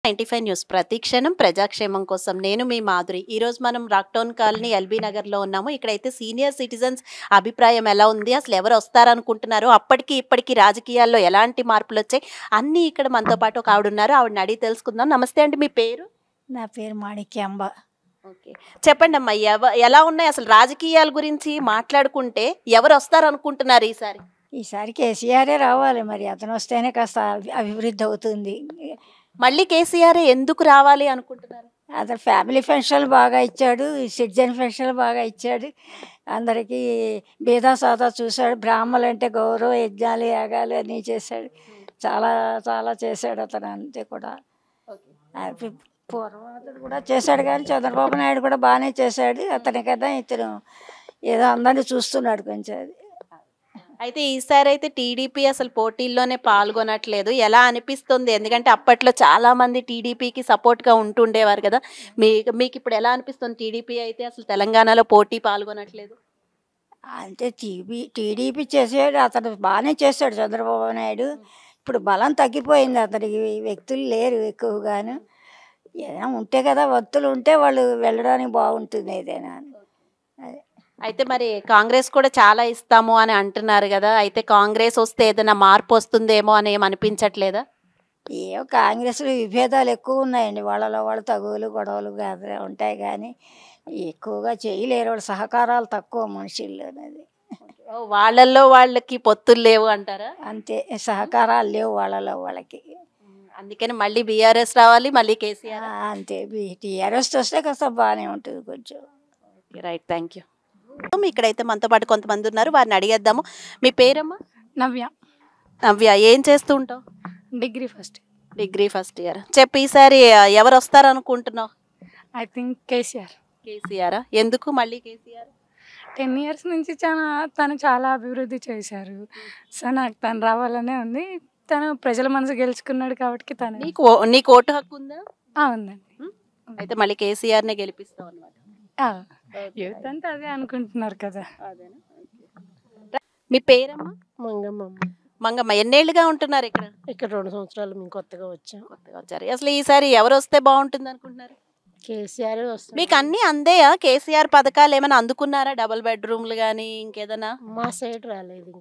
95 news ప్రతిక్షణం ప్రజాక్షేమం కోసం నేను మీ మాధురి. ఈరోజు మనం రాక్టౌన్ కాలనీ ఎల్బీ నగర్లో ఉన్నాము. ఇక్కడైతే సీనియర్ సిటిజన్స్ అభిప్రాయం ఎలా ఉంది, అసలు ఎవరు వస్తారనుకుంటున్నారు, అప్పటికి ఇప్పటికి రాజకీయాల్లో ఎలాంటి మార్పులు వచ్చాయి అన్నీ ఇక్కడ మనతో పాటు ఒక ఆవిడ ఉన్నారు. ఆవిడని అడిగి తెలుసుకుందాం. నమస్తే అండి, మీ పేరు? నా పేరు మాణిక్యాంబ. ఓకే, చెప్పండి అమ్మా, ఎలా ఉన్నాయి అసలు రాజకీయాల గురించి మాట్లాడుకుంటే ఎవరు వస్తారనుకుంటున్నారు ఈసారి? ఈసారి కేసీఆరే రావాలి, మరి అతను వస్తేనే కాస్త అభివృద్ధి అవుతుంది. మళ్ళీ కేసీఆర్ ఎందుకు రావాలి అనుకుంటున్నారు? అతను ఫ్యామిలీ పెన్షన్లు బాగా ఇచ్చాడు, సిటిజన్ పెన్షన్లు బాగా ఇచ్చాడు, అందరికీ బీదా సాదా చూశాడు, బ్రాహ్మణులు అంటే గౌరవ యజ్ఞాలు యాగాలు అన్నీ చేశాడు. చాలా చాలా చేశాడు అతను. అంతే కూడా పూర్వం అతను కూడా చేశాడు, కానీ చంద్రబాబు నాయుడు కూడా బాగానే చేశాడు. అతని కదా ఇతను ఏదో అందరినీ చూస్తున్నాడు కొంచెం. అది అయితే ఈసారి అయితే టీడీపీ అసలు పోటీల్లోనే పాల్గొనట్లేదు. ఎలా అనిపిస్తుంది? ఎందుకంటే అప్పట్లో చాలా మంది టీడీపీకి సపోర్ట్గా ఉంటుండేవారు కదా. మీకు ఇప్పుడు ఎలా అనిపిస్తుంది? టీడీపీ అయితే అసలు తెలంగాణలో పోటీ పాల్గొనట్లేదు. అంటే టీడీపీ చేసాడు, అతను బాగానే చేశాడు చంద్రబాబు నాయుడు. ఇప్పుడు బలం తగ్గిపోయింది, అతనికి వ్యక్తులు లేరు ఎక్కువగాను. ఏదైనా ఉంటే కదా, వ్యక్తులు ఉంటే వాళ్ళు వెళ్ళడానికి బాగుంటుంది ఏదైనా. అదే అయితే మరి కాంగ్రెస్ కూడా చాలా ఇస్తాము అని అంటున్నారు కదా. అయితే కాంగ్రెస్ వస్తే ఏదైనా మార్పు వస్తుందేమో అని ఏం అనిపించట్లేదా? ఏమో కాంగ్రెస్లో విభేదాలు ఎక్కువ ఉన్నాయండి, వాళ్ళలో వాళ్ళు తగువులు గొడవలు కాదు ఉంటాయి, కానీ ఎక్కువగా చేయలేరు. వాళ్ళ సహకారాలు తక్కువ మనుషుల్లో. అనేది వాళ్ళల్లో వాళ్ళకి పొత్తులు లేవు అంటారా? అంతే, సహకారాలు లేవు వాళ్ళలో వాళ్ళకి. అందుకని మళ్ళీ బీఆర్ఎస్ రావాలి, మళ్ళీ కేసీఆర్. అంతే, టీఆర్ఎస్ వస్తే కాస్త బాగానే ఉంటుంది కొంచెం. Right, thank you. ఇక్కడైతే మనతో పాటు కొంతమంది ఉన్నారు, వారిని అడిగేద్దాము. మీ పేరమ్మా? నవ్య. నవ్య, ఏం చేస్తూ ఉంటావు? Degree first year. చెప్పు, ఈసారి ఎవరు వస్తారు అనుకుంటున్నావు? I think KCR. కేసీఆర్. ఎందుకు మళ్ళీ కేసీఆర్? 10 years నుంచి తను చాలా అభివృద్ధి చేశారు. సో నాకు తను రావాలనే ఉంది. తను ప్రజల మనసు గెలుచుకున్నాడు కాబట్టి తను. నీకు ఓటు హక్కు ఉందా? ఉందండి. అయితే మళ్ళీ కేసీఆర్నే గెలిపిస్తావు అన్నమాట. యూత్ అంతా అదే అనుకుంటున్నారు కదా. మీ పేరమ్మా? మంగమ్మ. మంగమ్మ, ఎన్నేళ్ళుగా ఉంటున్నారు ఇక్కడ? ఇక్కడ 2 సంవత్సరాలు మేము కొత్తగా వచ్చారు. అసలు ఈసారి ఎవరు వస్తే బాగుంటుంది అనుకుంటున్నారు? కేసీఆర్ వస్తుంది. మీకు అన్ని అందేయా? కేసీఆర్ పథకాలు ఏమైనా అందుకున్నారా? డబుల్ బెడ్రూమ్లు కానీ ఇంకేదన్నా? మా సైడ్ రాలేదు,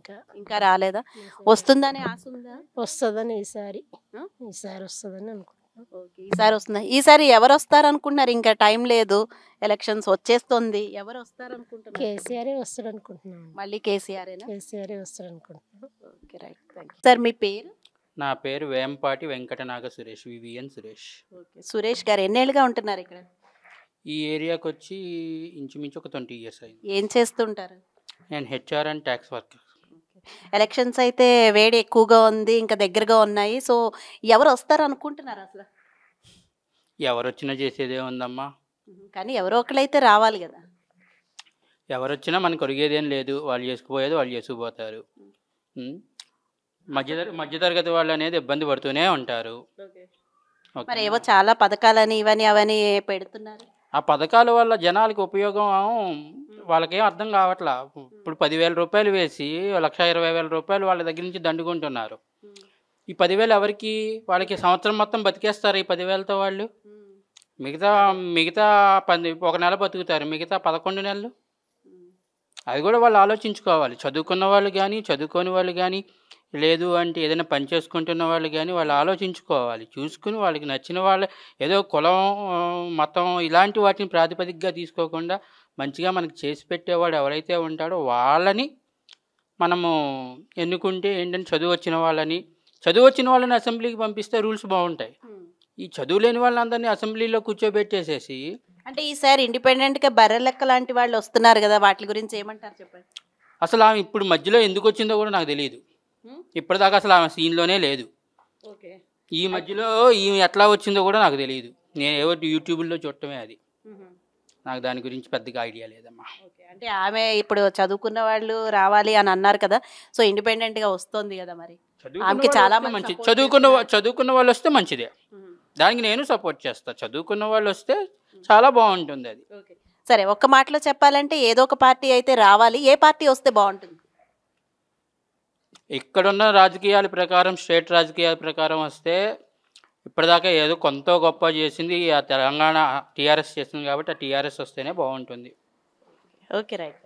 ఇంకా రాలేదా? వస్తుందని ఆశ ఉందా? వస్తుందని ఈసారి వస్తుందని అనుకుంటున్నాం. ఈసారి వస్తుందా? ఈసారి ఎవరు వస్తారు అనుకుంటున్నారు? ఇంకా టైం లేదు, ఎలక్షన్స్ వచ్చేస్తుంది. ఎవరు వస్తారు అనుకుంటున్నారు? కేసీఆర్ వస్తాడు అనుకుంటున్నాం. మళ్ళీ కేసీఆర్ వస్తాడు అనుకుంటున్నాం. Okay, right, thank you. Sir, మీ పేరు? నా పేరు వేంపాటి వెంకటనాగ సురేష్, వివిఎన్ సురేష్. ఓకే, సురేష్ గారు ఎన్నేళ్ళుగా ఉంటున్నారు ఇక్కడ? ఈ ఏరియాకి వచ్చి ఇంచుమించు ఒక 20 years అయింది. ఏం చేస్తుంటారు? నేను HR and tax worker. Elections అయితే వేడి ఎక్కువగా ఉంది, ఇంకా దగ్గరగా ఉన్నాయి. సో ఎవరు వస్తారు అనుకుంటున్నారు అసలు? ఎవరు వచ్చినా చేసేదే ఉందమ్మా, కానీ ఎవరో ఒకళ్ళైతే రావాలి కదా. ఎవరు వచ్చినా మనకు ఒరిగేదేం లేదు. వాళ్ళు చేసుకుపోయేది వాళ్ళు చేసుకుపోతారు. మధ్యతరగతి వాళ్ళు అనేది ఇబ్బంది పడుతూనే ఉంటారు. మరి ఏవో చాలా పథకాలని ఇవని అవని పెడుతున్నారు. ఆ పథకాల వల్ల జనాలకి ఉపయోగం వాళ్ళకేం అర్థం కావట్లా. ఇప్పుడు 10,000 రూపాయలు వేసి 1,20,000 రూపాయలు వాళ్ళ దగ్గర నుంచి దండుకుంటున్నారు. ఈ 10,000 ఎవరికి? వాళ్ళకి సంవత్సరం మొత్తం బతికేస్తారు ఈ 10,000తో వాళ్ళు. మిగతా ఒక నెల బతుకుతారు, మిగతా 11 నెలలు. అది కూడా వాళ్ళు ఆలోచించుకోవాలి. చదువుకున్న వాళ్ళు కానీ చదువుకోని వాళ్ళు కానీ, లేదు అంటే ఏదైనా పని చేసుకుంటున్న వాళ్ళు కానీ వాళ్ళు ఆలోచించుకోవాలి. చూసుకుని వాళ్ళకి నచ్చిన వాళ్ళు, ఏదో కులం మతం ఇలాంటి వాటిని ప్రాతిపదికగా తీసుకోకుండా మంచిగా మనకి చేసి పెట్టేవాడు ఎవరైతే ఉంటాడో వాళ్ళని మనము ఎన్నుకుంటే ఏంటంటే చదువు వచ్చిన వాళ్ళని అసెంబ్లీకి పంపిస్తే రూల్స్ బాగుంటాయి. ఈ చదువు లేని వాళ్ళందరినీ అసెంబ్లీలో కూర్చోబెట్టేసేసి, అంటే ఈసారి ఇండిపెండెంట్గా బర్రెలెక్క లాంటి వాళ్ళు వస్తున్నారు కదా, వాటి గురించి ఏమంటారు చెప్పండి? అసలు ఆమె ఇప్పుడు మధ్యలో ఎందుకు వచ్చిందో కూడా నాకు తెలియదు. ఇప్పటిదాకా అసలు ఆమె సీన్లోనే లేదు. ఈ మధ్యలో ఈమె ఎట్లా వచ్చిందో కూడా నాకు తెలియదు. నేను ఏవో యూట్యూబ్లో చూడటమే, అది నాకు దాని గురించి పెద్దగా ఐడియా లేదమ్మా. అంటే ఆమె ఇప్పుడు చదువుకున్న వాళ్ళు రావాలి అని అన్నారు కదా, సో ఇండిపెండెంట్గా వస్తుంది కదా, మరి ఆమెకి చాలా మంచి చదువుకున్న వాళ్ళు వస్తే మంచిదే. దానికి నేను సపోర్ట్ చేస్తా. చదువుకున్న వాళ్ళు వస్తే చాలా బాగుంటుంది అది. సరే, ఒక్క మాటలో చెప్పాలంటే ఏదో ఒక పార్టీ అయితే రావాలి. ఏ పార్టీ వస్తే బాగుంటుంది? ఇక్కడున్న రాజకీయాల ప్రకారం, స్టేట్ రాజకీయాల ప్రకారం వస్తే ఇప్పటిదాకా ఏదో కొంత గొప్ప చేసింది ఆ తెలంగాణ టీఆర్ఎస్ చేసింది కాబట్టి ఆ టీఆర్ఎస్ వస్తేనే బాగుంటుంది. Okay right.